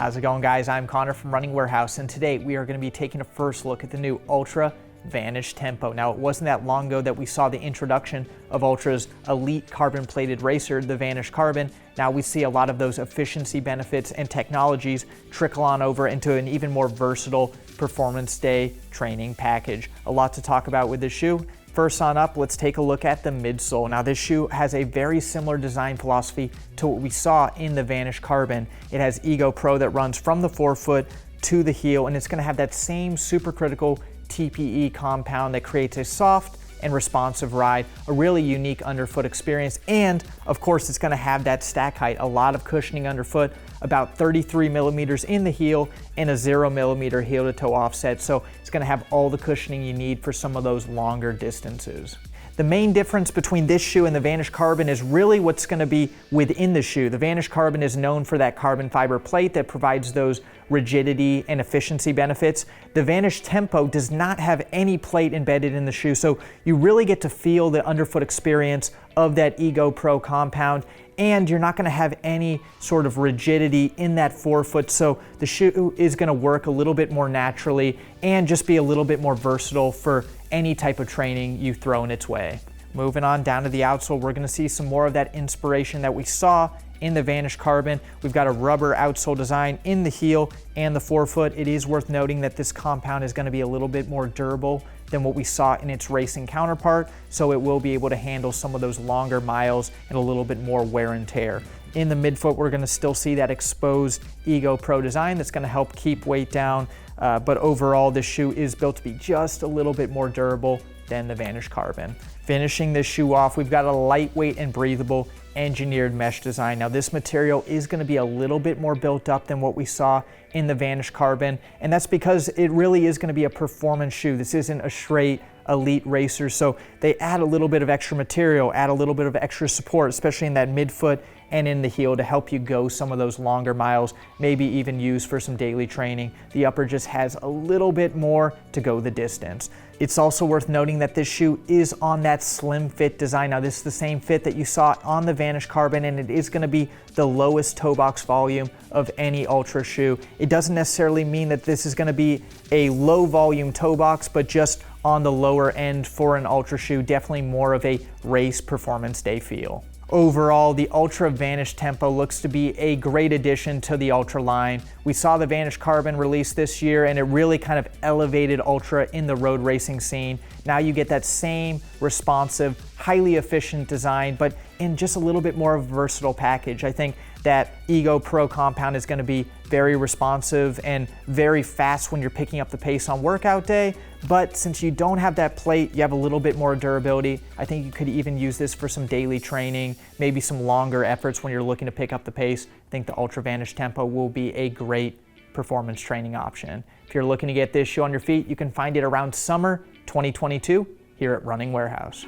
How's it going, guys? I'm Connor from Running Warehouse, and today we are going to be taking a first look at the new Altra Vanish Tempo. Now, it wasn't that long ago that we saw the introduction of Altra's elite carbon-plated racer, the Vanish Carbon. Now we see a lot of those efficiency benefits and technologies trickle on over into an even more versatile performance day training package. A lot to talk about with this shoe. First on up, let's take a look at the midsole. Now this shoe has a very similar design philosophy to what we saw in the Vanish Carbon. It has Ego Pro that runs from the forefoot to the heel, and it's going to have that same supercritical TPE compound that creates a soft and responsive ride, a really unique underfoot experience, and of course it's going to have that stack height, a lot of cushioning underfoot, about 33 millimeters in the heel and a 0 millimeter heel to toe offset, so it's going to have all the cushioning you need for some of those longer distances. The main difference between this shoe and the Vanish Carbon is really what's going to be within the shoe. The Vanish Carbon is known for that carbon fiber plate that provides those rigidity and efficiency benefits. The Vanish Tempo does not have any plate embedded in the shoe, so you really get to feel the underfoot experience of that Ego Pro compound, and you're not going to have any sort of rigidity in that forefoot, so the shoe is going to work a little bit more naturally and just be a little bit more versatile for any type of training you throw in its way. Moving on down to the outsole, we're going to see some more of that inspiration that we saw in the Vanish Carbon. We've got a rubber outsole design in the heel and the forefoot. It is worth noting that this compound is going to be a little bit more durable than what we saw in its racing counterpart, so it will be able to handle some of those longer miles and a little bit more wear and tear. In the midfoot, we're going to still see that exposed Ego Pro design that's going to help keep weight down, but overall this shoe is built to be just a little bit more durable than the Vanish Carbon. Finishing this shoe off, we've got a lightweight and breathable engineered mesh design. Now this material is going to be a little bit more built up than what we saw in the Vanish Carbon, and that's because it really is going to be a performance shoe. This isn't a straight elite racer, so they add a little bit of extra material, add a little bit of extra support, especially in that midfoot and in the heel to help you go some of those longer miles, maybe even use for some daily training. The upper just has a little bit more to go the distance. It's also worth noting that this shoe is on that slim fit design. Now this is the same fit that you saw on the Vanish Carbon, and it is going to be the lowest toe box volume of any Altra shoe. It doesn't necessarily mean that this is going to be a low volume toe box, but just on the lower end for an Altra shoe, definitely more of a race performance day feel. Overall, the Altra Vanish Tempo looks to be a great addition to the Altra line. We saw the Vanish Carbon release this year, and it really kind of elevated Altra in the road racing scene. Now you get that same responsive, highly efficient design, but in just a little bit more of a versatile package. I think that Ego Pro compound is going to be very responsive and very fast when you're picking up the pace on workout day, but since you don't have that plate, you have a little bit more durability. I think you could even use this for some daily training, maybe some longer efforts when you're looking to pick up the pace. I think the Altra Vanish Tempo will be a great performance training option. If you're looking to get this shoe on your feet, you can find it around summer 2022 here at Running Warehouse.